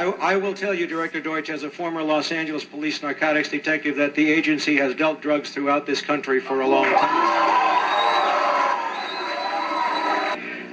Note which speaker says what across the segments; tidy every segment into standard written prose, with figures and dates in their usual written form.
Speaker 1: I will tell you, Director Deutsch, as a former Los Angeles police narcotics detective, that the agency has dealt drugs throughout this country for a long time.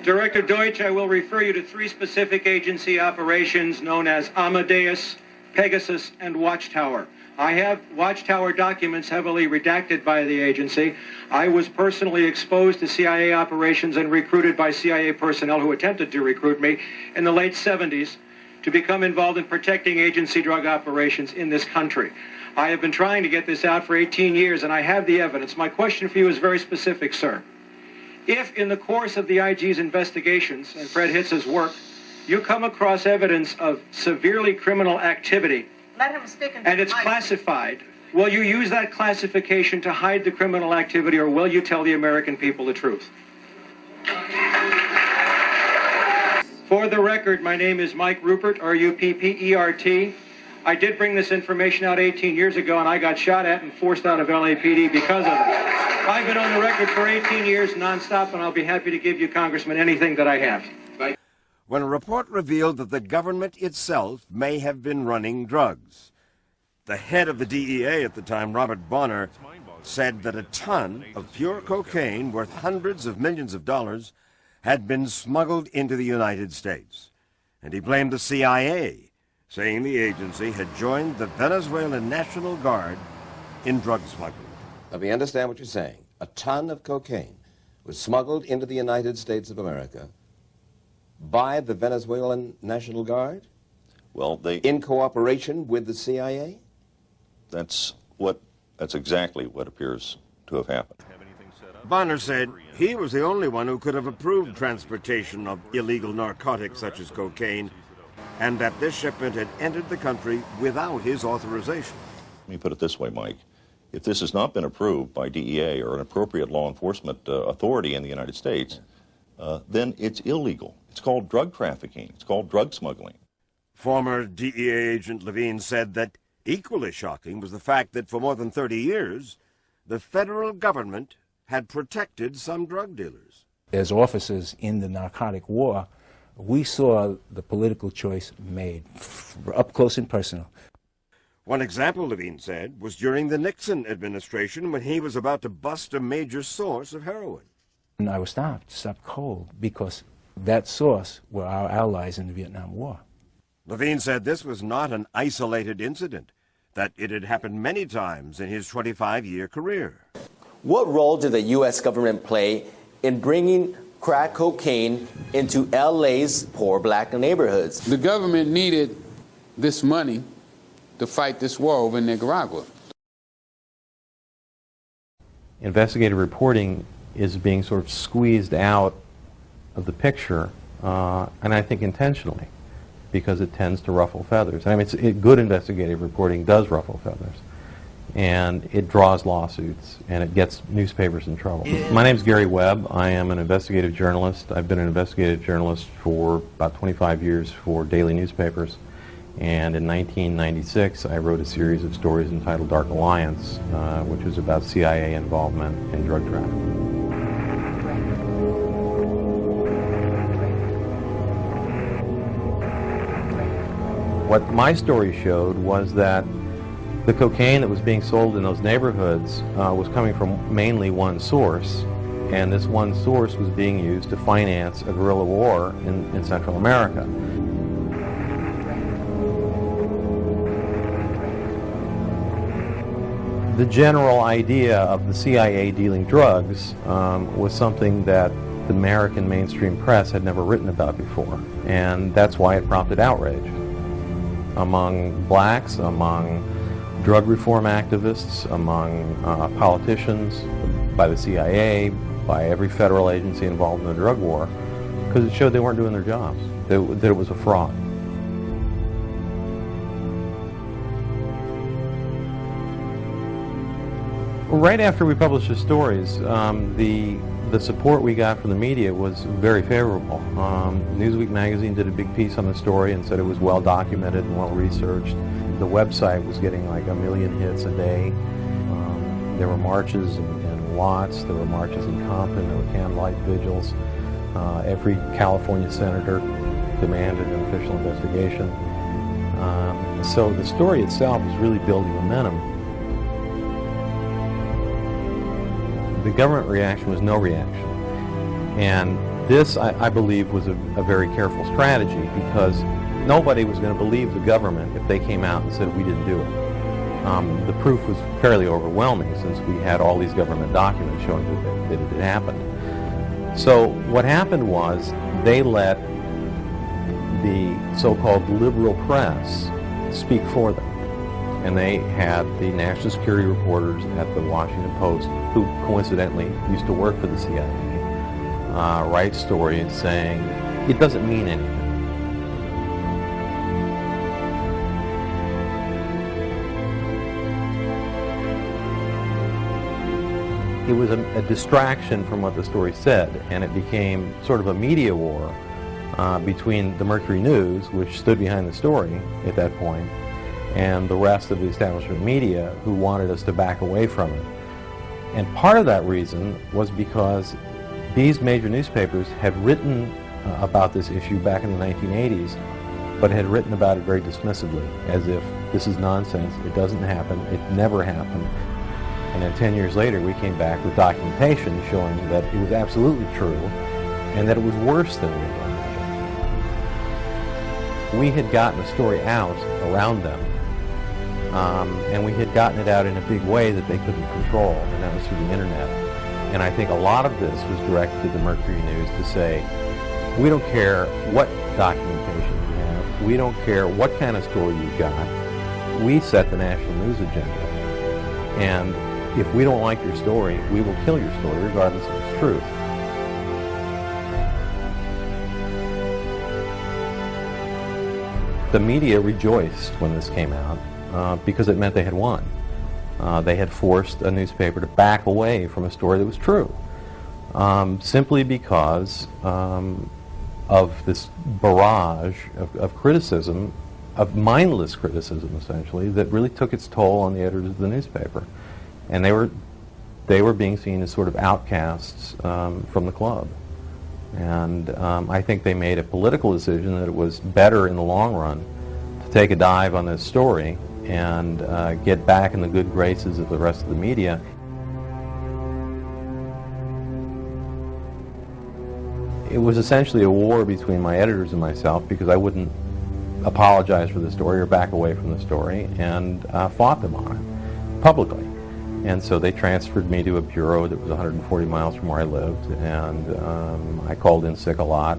Speaker 1: Director Deutsch, I will refer you to 3 specific agency operations known as Amadeus, Pegasus, and Watchtower. I have Watchtower documents heavily redacted by the agency. I was personally exposed to CIA operations and recruited by CIA personnel who attempted to recruit me in the late 70s to become involved in protecting agency drug operations in this country. I have been trying to get this out for 18 years, and I have the evidence. My question for you is very specific, sir. If in the course of the IG's investigations and Fred Hitz's work, you come across evidence of severely criminal activity,
Speaker 2: let him speak
Speaker 1: and it's classified, will you use that classification to hide the criminal activity, or will you tell the American people the truth? For the record, my name is Mike Ruppert, R-U-P-P-E-R-T. I did bring this information out 18 years ago, and I got shot at and forced out of LAPD because of it. I've been on the record for 18 years nonstop, and I'll be happy to give you, Congressman, anything that I have.
Speaker 3: When a report revealed that the government itself may have been running drugs, the head of the DEA at the time, Robert Bonner, said that a ton of pure cocaine worth hundreds of millions of dollars had been smuggled into the United States. And he blamed the CIA, saying the agency had joined the Venezuelan National Guard in drug smuggling.
Speaker 4: Let me understand what you're saying. A ton of cocaine was smuggled into the United States of America by the Venezuelan National Guard?
Speaker 5: Well,
Speaker 4: in cooperation with the CIA?
Speaker 5: That's exactly what appears to have happened.
Speaker 3: Bonner said he was the only one who could have approved transportation of illegal narcotics such as cocaine, and that this shipment had entered the country without his authorization.
Speaker 5: Let me put it this way, Mike. If this has not been approved by DEA or an appropriate law enforcement authority in the United States, then it's illegal. It's called drug trafficking. It's called drug smuggling.
Speaker 3: Former DEA agent Levine said that equally shocking was the fact that for more than 30 years, the federal government had protected some drug dealers.
Speaker 6: As officers in the narcotic war, we saw the political choice made up close and personal.
Speaker 3: One example, Levine said, was during the Nixon administration when he was about to bust a major source of heroin.
Speaker 6: And I was stopped cold, because that source were our allies in the Vietnam War.
Speaker 3: Levine said this was not an isolated incident, that it had happened many times in his 25-year career.
Speaker 7: What role did the U.S. government play in bringing crack cocaine into L.A.'s poor black neighborhoods?
Speaker 8: The government needed this money to fight this war over in Nicaragua.
Speaker 9: Investigative reporting is being sort of squeezed out of the picture, and I think intentionally, because it tends to ruffle feathers. I mean, good investigative reporting does ruffle feathers, and it draws lawsuits, and it gets newspapers in trouble. My name's Gary Webb. I am an investigative journalist. I've been an investigative journalist for about 25 years for daily newspapers, and in 1996 I wrote a series of stories entitled Dark Alliance, which was about CIA involvement in drug trafficking. What my story showed was that the cocaine that was being sold in those neighborhoods was coming from mainly one source, and this one source was being used to finance a guerrilla war in Central America. The general idea of the CIA dealing drugs was something that the American mainstream press had never written about before, and that's why it prompted outrage among blacks, among drug reform activists, among politicians, by the CIA, by every federal agency involved in the drug war, because it showed they weren't doing their jobs, that it was a fraud. Right after we published the stories, the support we got from the media was very favorable. Newsweek magazine did a big piece on the story and said it was well documented and well researched. The website was getting like 1 million hits a day. There were marches in Watts, there were marches in Compton, there were candlelight vigils. Every California senator demanded an official investigation. So the story itself is really building momentum. The government reaction was no reaction. And this, I believe, was a very careful strategy, because nobody was going to believe the government if they came out and said we didn't do it. The proof was fairly overwhelming, since we had all these government documents showing that it had happened. So what happened was they let the so-called liberal press speak for them. And they had the national security reporters at the Washington Post, who coincidentally used to work for the CIA, write stories saying it doesn't mean anything. It was a distraction from what the story said, and it became sort of a media war between the Mercury News, which stood behind the story at that point, and the rest of the establishment media, who wanted us to back away from it. And part of that reason was because these major newspapers had written about this issue back in the 1980s, but had written about it very dismissively, as if this is nonsense, it doesn't happen, it never happened. And then 10 years later, we came back with documentation showing that it was absolutely true, and that it was worse than we had imagined. We had gotten the story out around them, and we had gotten it out in a big way that they couldn't control, and that was through the internet. And I think a lot of this was directed to the Mercury News to say, we don't care what documentation you have, we don't care what kind of story you've got, we set the national news agenda. And if we don't like your story, we will kill your story regardless of its truth. The media rejoiced when this came out because it meant they had won. They had forced a newspaper to back away from a story that was true, simply because of this barrage of criticism, of mindless criticism, essentially, that really took its toll on the editors of the newspaper. And they were being seen as sort of outcasts from the club. And I think they made a political decision that it was better in the long run to take a dive on this story and get back in the good graces of the rest of the media. It was essentially a war between my editors and myself, because I wouldn't apologize for the story or back away from the story, and fought them on it publicly. And so they transferred me to a bureau that was 140 miles from where I lived, and I called in sick a lot.